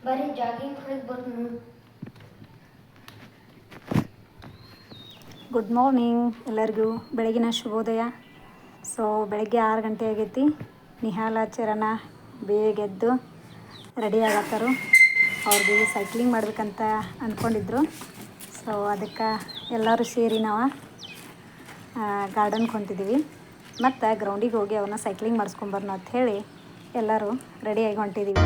ಬರೀ ಜಾಗಿಂಗ್ ಹೊರಗೆ ಬರ್ತೀನಿ. ಗುಡ್ ಮಾರ್ನಿಂಗ್ ಎಲ್ಲರಿಗೂ, ಬೆಳಗಿನ ಶುಭೋದಯ. ಸೊ ಬೆಳಗ್ಗೆ 6 ಗಂಟೆ ಆಗೈತಿ. ನಿಹಾಲ ಚರಣ ಬೇಗ ಎದ್ದು ರೆಡಿ ಆಗತ್ತಾರು. ಅವ್ರಿಗೆ ಸೈಕ್ಲಿಂಗ್ ಮಾಡ್ಬೇಕಂತ ಅಂದ್ಕೊಂಡಿದ್ರು. ಸೊ ಅದಕ್ಕೆ ಎಲ್ಲರೂ ಸೇರಿ ನಾವು ಗಾರ್ಡನ್ಗೆ ಹೊಂಟಿದ್ದೀವಿ. ಮತ್ತು ಗ್ರೌಂಡಿಗೆ ಹೋಗಿ ಅವನ್ನ ಸೈಕ್ಲಿಂಗ್ ಮಾಡಿಸ್ಕೊಂಬರೋಣ ಅಂತ ಹೇಳಿ ಎಲ್ಲರೂ ರೆಡಿಯಾಗಿ ಹೊಂಟಿದ್ದೀವಿ.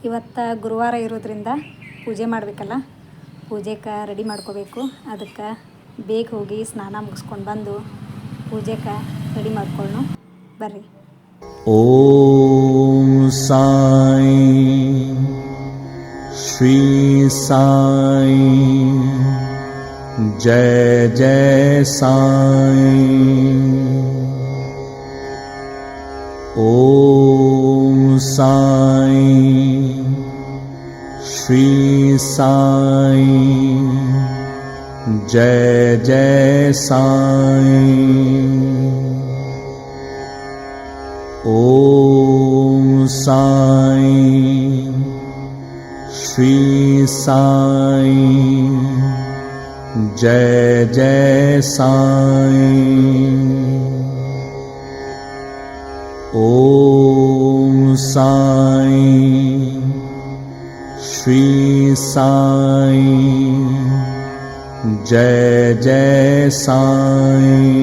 ಇವತ್ತು ಗುರುವಾರ ಇರೋದ್ರಿಂದ ಪೂಜೆ ಮಾಡಬೇಕಲ್ಲ, ಪೂಜೆಗೆ ರೆಡಿ ಮಾಡ್ಕೋಬೇಕು. ಅದಕ್ಕೆ ಬೇಗ ಹೋಗಿ ಸ್ನಾನ ಮುಗಿಸ್ಕೊಂಡು ಬಂದು ಪೂಜೆಗೆ ರೆಡಿ ಮಾಡ್ಕೊಳ್ಳೋಣ ಬರ್ರಿ. ಓಂ ಸಾಯಿ ಶ್ರೀ ಸಾಯಿ ಜಯ ಜಯ ಸಾಯಿ. ಓಂ ಸಾಯಿ ಶ್ರೀ ಸಾಯಿ ಜಯ ಜಯ ಸಾಯಿ. ಓಂ ಸಾಯಿ ಶ್ರೀ ಸಾಯಿ ಜಯ ಜಯ ಸಾಯಿ. ಓಂ ಸಾಯಿ श्री साईं। जय जय साईं।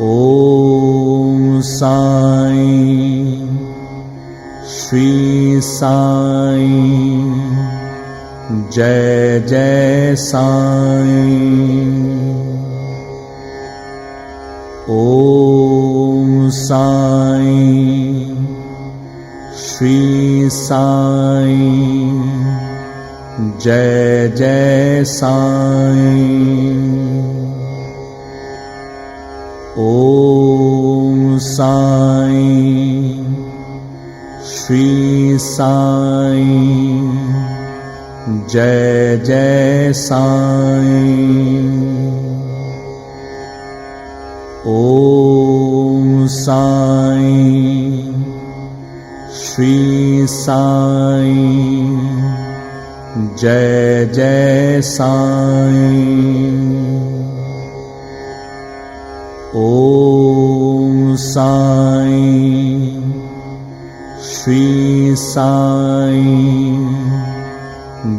ओम साईं। श्री साईं। जय जय साईं। ओम साईं। श्री साईं। जय जय साईं। ओम साईं। श्री साईं। जय जय साईं। ओम साईं। श्री साईं। जय जय साईं। ओम साईं। श्री साईं।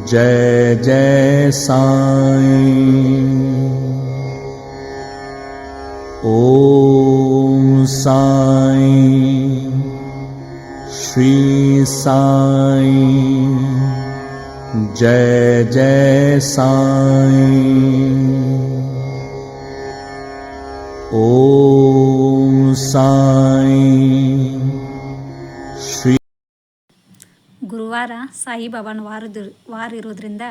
जय जय साईं। ओम साईं। श्री साईं। जय जय साईं। ओम साईं। श्री ಗುರುವಾರ ಸಾಯಿಬಾಬಾನ ವಾರ ಇರೋದ್ರಿಂದ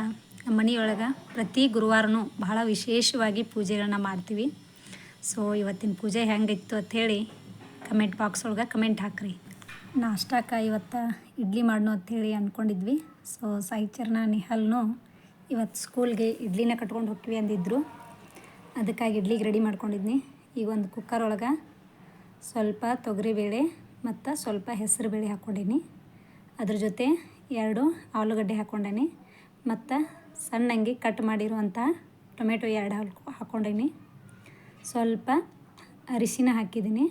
ಮನೆಯೊಳಗೆ ಪ್ರತಿ ಗುರುವಾರನೂ ಬಹಳ ವಿಶೇಷವಾಗಿ ಪೂಜೆಗಳನ್ನ ಮಾಡ್ತೀವಿ. ಸೊ ಇವತ್ತಿನ ಪೂಜೆ ಹೆಂಗಿತ್ತು ಅಂಥೇಳಿ ಕಮೆಂಟ್ ಬಾಕ್ಸ್ ಒಳಗೆ ಕಮೆಂಟ್ ಹಾಕ್ರಿ. ನಾಷ್ಟಕ್ಕೆ ಇವತ್ತು ಇಡ್ಲಿ ಮಾಡೋಣ ಅಂಥೇಳಿ ಅಂದ್ಕೊಂಡಿದ್ವಿ. ಸೊ ಸಾಯಿಚರಣ ನಿಹಾಲ್ನು ಇವತ್ತು ಸ್ಕೂಲ್ಗೆ ಇಡ್ಲಿನ ಕಟ್ಕೊಂಡು ಹೋಗ್ತೀವಿ ಅಂದಿದ್ರು. ಅದಕ್ಕಾಗಿ ಇಡ್ಲಿಗೆ ರೆಡಿ ಮಾಡ್ಕೊಂಡಿದ್ನಿ. ಈಗ ಒಂದು ಕುಕ್ಕರ್ ಒಳಗೆ ಸ್ವಲ್ಪ ತೊಗರಿಬೇಳೆ ಮತ್ತು ಸ್ವಲ್ಪ ಹೆಸರು ಬೇಳೆ ಹಾಕ್ಕೊಂಡೀನಿ. ಅದ್ರ ಜೊತೆ 2 ಆಲೂಗಡ್ಡೆ ಹಾಕ್ಕೊಂಡೇನಿ ಮತ್ತು ಸಣ್ಣಂಗಿ ಕಟ್ ಮಾಡಿರುವಂಥ ಟೊಮೆಟೊ 2 ಹಾಕ್ಕೊಂಡೀನಿ. ಸ್ವಲ್ಪ ಅರಿಶಿನ ಹಾಕಿದ್ದೀನಿ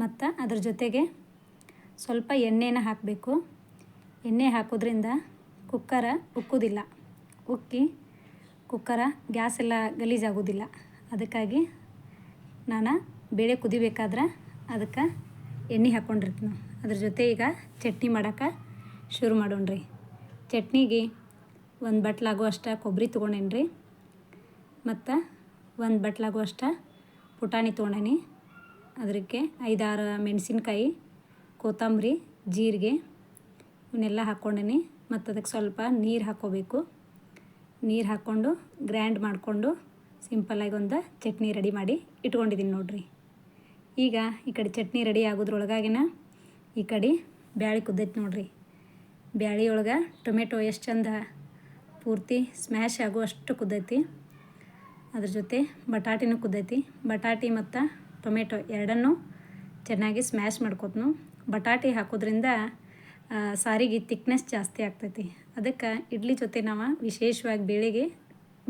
ಮತ್ತು ಅದ್ರ ಜೊತೆಗೆ ಸ್ವಲ್ಪ ಎಣ್ಣೆನ ಹಾಕಬೇಕು. ಎಣ್ಣೆ ಹಾಕೋದ್ರಿಂದ ಕುಕ್ಕರ ಉಕ್ಕುವುದಿಲ್ಲ, ಉಕ್ಕಿ ಕುಕ್ಕರ ಗ್ಯಾಸ್ ಎಲ್ಲ ಗಲೀಜಾಗೋದಿಲ್ಲ. ಅದಕ್ಕಾಗಿ ನಾನು ಬೇಳೆ ಕುದಿಬೇಕಾದ್ರೆ ಅದಕ್ಕೆ ಎಣ್ಣೆ ಹಾಕ್ಕೊಂಡಿರ್ತೀನಿ. ಅದ್ರ ಜೊತೆ ಈಗ ಚಟ್ನಿ ಮಾಡೋಕೆ ಶುರು ಮಾಡೋಣ್ರಿ. ಚಟ್ನಿಗೆ 1 ಬಟ್ಲಾಗುವಷ್ಟು ಕೊಬ್ಬರಿ ತೊಗೊಂಡೇನಿ ರೀ ಮತ್ತು 1 ಬಟ್ಲಾಗುವಷ್ಟು ಪುಟಾಣಿ ತೊಗೊಂಡೇನಿ. ಅದಕ್ಕೆ 5-6 ಮೆಣಸಿನ್ಕಾಯಿ, ಕೊತ್ತಂಬರಿ, ಜೀರಿಗೆ ಇವನ್ನೆಲ್ಲ ಹಾಕ್ಕೊಂಡೇನಿ. ಮತ್ತು ಅದಕ್ಕೆ ಸ್ವಲ್ಪ ನೀರು ಹಾಕ್ಕೋಬೇಕು. ನೀರು ಹಾಕ್ಕೊಂಡು ಗ್ರ್ಯಾಂಡ್ ಮಾಡಿಕೊಂಡು ಸಿಂಪಲ್ಲಾಗಿ ಒಂದು ಚಟ್ನಿ ರೆಡಿ ಮಾಡಿ ಇಟ್ಕೊಂಡಿದ್ದೀನಿ ನೋಡಿರಿ. ಈಗ ಈ ಕಡೆ ಚಟ್ನಿ ರೆಡಿ ಆಗೋದ್ರೊಳಗಾಗಿನ ಈ ಕಡೆ ಬ್ಯಾಳೆ ಕುದ್ದೈತಿ ನೋಡಿರಿ. ಬ್ಯಾಳೆ ಒಳಗೆ ಟೊಮೆಟೊ ಎಷ್ಟು ಚಂದ ಪೂರ್ತಿ ಸ್ಮ್ಯಾಶ್ ಆಗುವಷ್ಟು ಕುದ್ದೈತಿ. ಅದ್ರ ಜೊತೆ ಬಟಾಟಿನೂ ಕುದ್ದೈತಿ. ಬಟಾಟಿ ಮತ್ತು ಟೊಮೆಟೊ ಎರಡನ್ನೂ ಚೆನ್ನಾಗಿ ಸ್ಮ್ಯಾಶ್ ಮಾಡ್ಕೊತ್ನು. ಬಟಾಟಿ ಹಾಕೋದ್ರಿಂದ ಸಾರಿಗೆ ತಿಕ್ನೆಸ್ ಜಾಸ್ತಿ ಆಗ್ತೈತಿ. ಅದಕ್ಕೆ ಇಡ್ಲಿ ಜೊತೆ ನಾವು ವಿಶೇಷವಾಗಿ ಬೇಳೆಗೆ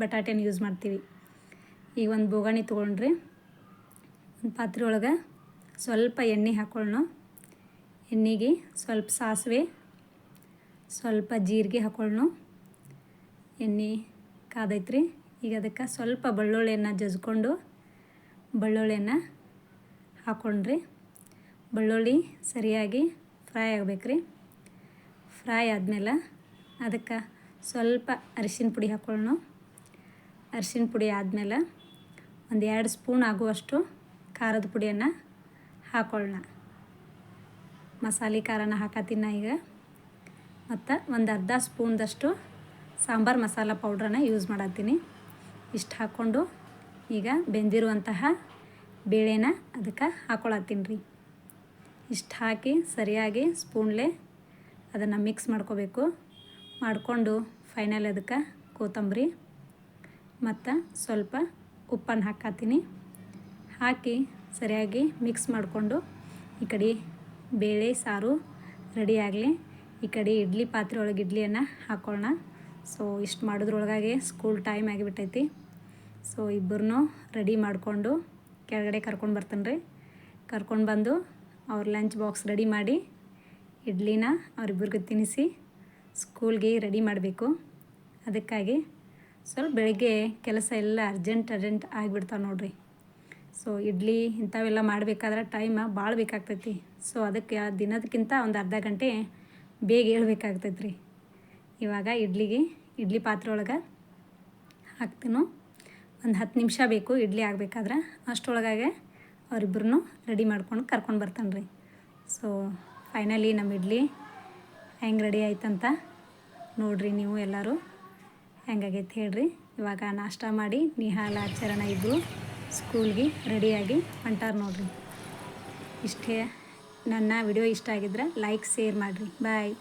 ಬಟಾಟೆನ ಯೂಸ್ ಮಾಡ್ತೀವಿ. ಈಗ ಒಂದು ಬೋಗಾಣಿ ತೊಗೊಂಡ್ರಿ. ಒಂದು ಪಾತ್ರೆ ಒಳಗೆ ಸ್ವಲ್ಪ ಎಣ್ಣೆ ಹಾಕೊಳ್ಳೋಣ. ಎಣ್ಣೆಗೆ ಸ್ವಲ್ಪ ಸಾಸಿವೆ, ಸ್ವಲ್ಪ ಜೀರಿಗೆ ಹಾಕೊಳ್ಳೋಣ. ಎಣ್ಣೆ ಕಾದೈತ್ರಿ. ಈಗ ಅದಕ್ಕೆ ಸ್ವಲ್ಪ ಬೆಳ್ಳುಳ್ಳಿಯನ್ನು ಜಜ್ಕೊಂಡು ಬೆಳ್ಳುಳ್ಳಿಯನ್ನು ಹಾಕ್ಕೊಂಡ್ರಿ. ಬೆಳ್ಳುಳ್ಳಿ ಸರಿಯಾಗಿ ಫ್ರೈ ಆಗಬೇಕ್ರಿ. ಫ್ರೈ ಆದಮೇಲೆ ಅದಕ್ಕೆ ಸ್ವಲ್ಪ ಅರಿಶಿನ ಪುಡಿ ಹಾಕ್ಕೊಳ್ಳೋಣ. ಅರಿಶಿನ ಪುಡಿ ಆದಮೇಲೆ 1-2 ಸ್ಪೂನ್ ಆಗುವಷ್ಟು ಖಾರದ ಪುಡಿಯನ್ನು ಹಾಕ್ಕೊಳ್ಳೋಣ. ಮಸಾಲೆ ಖಾರನ ಹಾಕತ್ತೀನಿ ಈಗ. ಮತ್ತು ಒಂದು ಅರ್ಧ ಸ್ಪೂನ್ದಷ್ಟು ಸಾಂಬಾರು ಮಸಾಲ ಪೌಡ್ರನ್ನ ಯೂಸ್ ಮಾಡತ್ತೀನಿ. ಇಷ್ಟು ಹಾಕ್ಕೊಂಡು ಈಗ ಬೆಂದಿರುವಂತಹ ಬೇಳೆನ ಅದಕ್ಕೆ ಹಾಕ್ಕೊಳತ್ತೀನಿ ರೀ. ಇಷ್ಟು ಹಾಕಿ ಸರಿಯಾಗಿ ಸ್ಪೂನ್ಲೆ ಅದನ್ನು ಮಿಕ್ಸ್ ಮಾಡ್ಕೋಬೇಕು. ಮಾಡಿಕೊಂಡು ಫೈನಲ್ ಅದಕ್ಕೆ ಕೊತ್ತಂಬರಿ ಮತ್ತು ಸ್ವಲ್ಪ ಉಪ್ಪನ್ನು ಹಾಕತ್ತೀನಿ. ಹಾಕಿ ಸರಿಯಾಗಿ ಮಿಕ್ಸ್ ಮಾಡಿಕೊಂಡು ಈ ಕಡೆ ಬೇಳೆ ಸಾರು ರೆಡಿ ಆಗಲಿ. ಈ ಕಡೆ ಇಡ್ಲಿ ಪಾತ್ರೆ ಒಳಗೆ ಇಡ್ಲಿಯನ್ನು ಹಾಕ್ಕೊಳ್ಳೋಣ. ಸೊ ಇಷ್ಟು ಮಾಡೋದ್ರೊಳಗಾಗಿ ಸ್ಕೂಲ್ ಟೈಮ್ ಆಗಿಬಿಟ್ಟೈತಿ. ಸೊ ಇಬ್ಬರನ್ನೂ ರೆಡಿ ಮಾಡಿಕೊಂಡು ಕೆಳಗಡೆ ಕರ್ಕೊಂಡು ಬರ್ತಾನೆ ರೀ. ಕರ್ಕೊಂಡು ಬಂದು ಅವ್ರ ಲಂಚ್ ಬಾಕ್ಸ್ ರೆಡಿ ಮಾಡಿ ಇಡ್ಲಿನ ಅವರಿಬ್ಬರಿಗೂ ತಿನ್ನಿಸಿ ಸ್ಕೂಲ್ಗೆ ರೆಡಿ ಮಾಡಬೇಕು. ಅದಕ್ಕಾಗಿ ಸ್ವಲ್ಪ ಬೆಳಗ್ಗೆ ಕೆಲಸ ಎಲ್ಲ ಅರ್ಜೆಂಟ್ ಆಗಿಬಿಡ್ತಾವೆ ನೋಡಿರಿ. ಸೊ ಇಡ್ಲಿ ಇಂಥವೆಲ್ಲ ಮಾಡಬೇಕಾದ್ರೆ ಟೈಮ್ ಭಾಳ ಬೇಕಾಗ್ತೈತಿ. ಸೊ ಅದಕ್ಕೆ ದಿನದಕ್ಕಿಂತ ಒಂದು ಅರ್ಧ ಗಂಟೆ ಬೇಗ ಹೇಳ್ಬೇಕಾಗ್ತೈತೆ ರೀ. ಇವಾಗ ಇಡ್ಲಿ ಪಾತ್ರೆ ಒಳಗೆ ಹಾಕ್ತೀನೋ ಒಂದು 10 ನಿಮಿಷ ಬೇಕು ಇಡ್ಲಿ ಆಗಬೇಕಾದ್ರೆ. ಅಷ್ಟರೊಳಗಾಗಿ ಅವರಿಬ್ಬರನ್ನು ರೆಡಿ ಮಾಡ್ಕೊಂಡು ಕರ್ಕೊಂಡು ಬರ್ತಾನೆ ರೀ. ಸೊ ಫೈನಲಿ ನಮ್ಮ ಇಡ್ಲಿ ಹೆಂಗೆ ರೆಡಿ ಆಯ್ತಂತ ನೋಡಿರಿ ನೀವು ಎಲ್ಲರೂ. ಹೆಂಗಾಗೈತೆ ಹೇಳ್ರಿ. ಇವಾಗ ನಾಷ್ಟ ಮಾಡಿ ನಿಹಾಲ ಚರಣ ಇಬ್ಬರು ಸ್ಕೂಲ್ಗೆ ರೆಡಿಯಾಗಿ ಹೊಂಟಾರ ನೋಡಿರಿ. ಇಷ್ಟೇ. ನನ್ನ ವಿಡಿಯೋ ಇಷ್ಟ ಆಗಿದ್ರೆ ಲೈಕ್ ಶೇರ್ ಮಾಡಿರಿ. ಬಾಯ್.